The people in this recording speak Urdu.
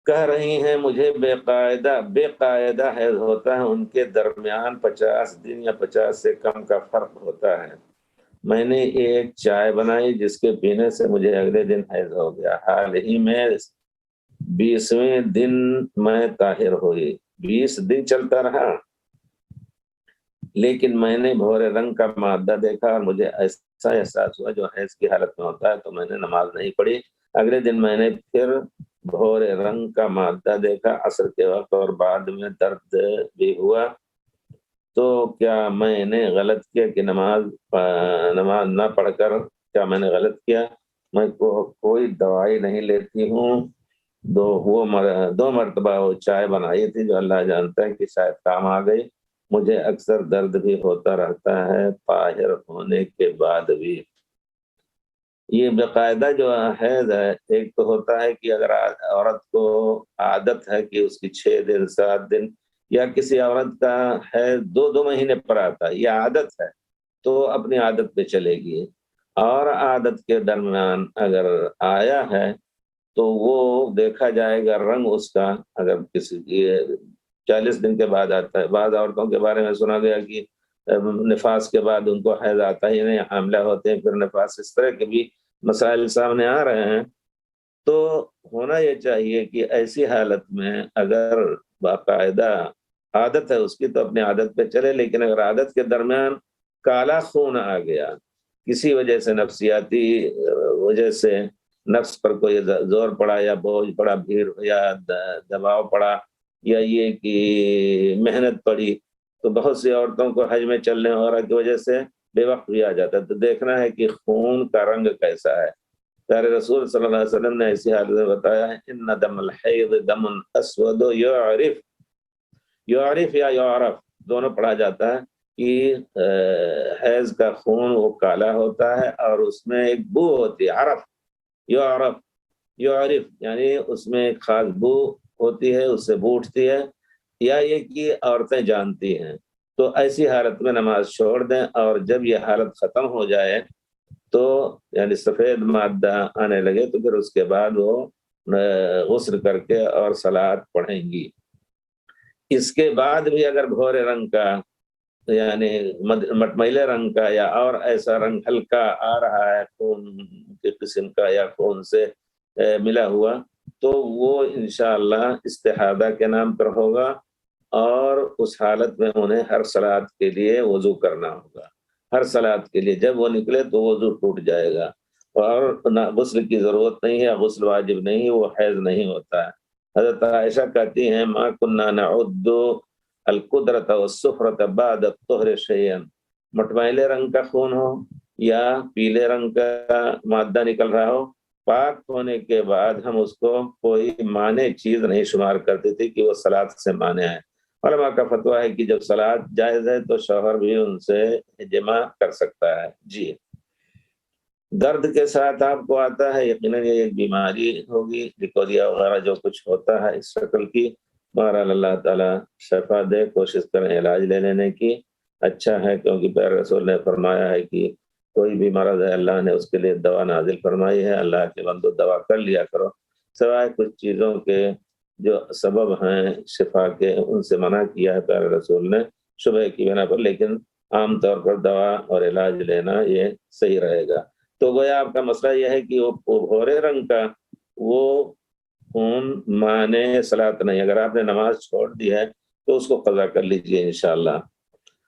کہہ رہی ہیں مجھے بے قاعدہ حیض ہوتا ہے، ان کے درمیان 50 دن یا 50 سے کم کا فرق ہوتا ہے۔ میں نے ایک چائے بنائی جس کے پینے سے مجھے اگلے دن حیض ہو گیا، حال ہی میں 20ویں دن میں طاہر ہوئی۔ 20 دن چلتا رہا، لیکن میں نے بھورے رنگ کا مادہ دیکھا اور مجھے ایسا احساس ہوا جو حیض کی حالت میں ہوتا ہے، تو میں نے نماز نہیں پڑھی۔ اگلے دن میں نے پھر بھورے رنگ کا مادہ دیکھا عصر کے وقت، اور بعد میں درد بھی ہوا۔ تو کیا میں نے غلط کیا کہ نماز نہ پڑھ کر کیا میں نے غلط کیا؟ میں کوئی دوائی نہیں لیتی ہوں۔ دو مرتبہ وہ چائے بنائی تھی جو اللہ جانتا ہے کہ شاید کام آ گئی۔ مجھے اکثر درد بھی ہوتا رہتا ہے طاہر ہونے کے بعد بھی۔ یہ باقاعدہ جو حیض ہے، ایک تو ہوتا ہے کہ اگر عورت کو عادت ہے کہ اس کی 6 دن 7 دن، یا کسی عورت کا حیض 2 مہینے پر آتا ہے، یہ عادت ہے تو اپنی عادت پہ چلے گی۔ اور عادت کے درمیان اگر آیا ہے تو وہ دیکھا جائے گا رنگ اس کا، اگر کسی 40 دن کے بعد آتا ہے۔ بعض عورتوں کے بارے میں سنا گیا کہ نفاس کے بعد ان کو حیض آتا ہی نہیں، حاملہ ہوتے ہیں پھر نفاس، اس طرح کے بھی مسائل سامنے آ رہے ہیں۔ تو ہونا یہ چاہیے کہ ایسی حالت میں اگر باقاعدہ عادت ہے اس کی تو اپنی عادت پہ چلے، لیکن اگر عادت کے درمیان کالا خون آ گیا کسی وجہ سے، نفسیاتی وجہ سے، نفس پر کوئی زور پڑا یا بوجھ پڑا، بھیڑ یا دباؤ پڑا، یا یہ کہ محنت پڑی، تو بہت سی عورتوں کو حج میں چلنے وغیرہ کی وجہ سے بے وقت بھی آ جاتا ہے۔ تو دیکھنا ہے کہ خون کا رنگ کیسا ہے۔ پیارے رسول صلی اللہ علیہ وسلم نے ایسی حالت میں بتایا ہے ان دم الحیض دم اسود یعرف یا یعرف دونوں پڑھا جاتا ہے کہ حیض کا خون وہ کالا ہوتا ہے اور اس میں ایک بو ہوتی ہے، عرف یعرف یعنی اس میں ایک خاص بو ہوتی ہے، اس سے بو اٹھتی ہے، یا یہ کہ عورتیں جانتی ہیں۔ تو ایسی حالت میں نماز چھوڑ دیں، اور جب یہ حالت ختم ہو جائے تو یعنی سفید مادہ آنے لگے تو پھر اس کے بعد وہ غسل کر کے اور صلاۃ پڑھیں گی۔ اس کے بعد بھی اگر بھورے رنگ کا یعنی مٹمیلے رنگ کا یا اور ایسا رنگ ہلکا آ رہا ہے خون کے قسم کا یا خون سے ملا ہوا، تو وہ انشاءاللہ استحاضہ کے نام پر ہوگا، اور اس حالت میں انہیں ہر صلاۃ کے لیے وضو کرنا ہوگا۔ ہر صلاۃ کے لیے جب وہ نکلے تو وضو ٹوٹ جائے گا، اور غسل کی ضرورت نہیں ہے، غسل واجب نہیں ہے، وہ حیض نہیں ہوتا ہے۔ حضرت عائشہ کہتی ہیں ما کننا نعد القدرۃ والسفرۃ بعد الطہر شیئا، مٹمائلے رنگ کا خون ہو یا پیلے رنگ کا مادہ نکل رہا ہو، پاک ہونے کے بعد ہم اس کو کوئی مانع چیز نہیں شمار کرتے تھے کہ وہ صلاۃ سے مانع ہے۔ علماء کا فتویٰ ہے کہ جب صلاۃ جائز ہے تو شوہر بھی ان سے جماع کر سکتا ہے۔ جی، درد کے ساتھ آپ کو آتا ہے، یقیناً یہ ایک بیماری ہوگی، لیکوریا وغیرہ جو کچھ ہوتا ہے اس شکل کی۔ بہرحال اللہ تعالیٰ شفا دے، کوشش کریں علاج لے لینے کی، اچھا ہے، کیونکہ پیارے رسول نے فرمایا ہے کہ کوئی بھی مرض ہے اللہ نے اس کے لیے دوا نازل فرمائی ہے، اللہ کے بندو دوا کر لیا کرو، سوائے کچھ چیزوں کے جو سبب ہیں شفا کے ان سے منع کیا ہے پیارے رسول نے شبہ کی بنا پر، لیکن عام طور پر دوا اور علاج لینا یہ صحیح رہے گا۔ تو گویا آپ کا مسئلہ یہ ہے کہ وہ بھورے رنگ کا وہ خون مانے صلاۃ نہیں، اگر آپ نے نماز چھوڑ دی ہے تو اس کو قضا کر لیجئے انشاءاللہ۔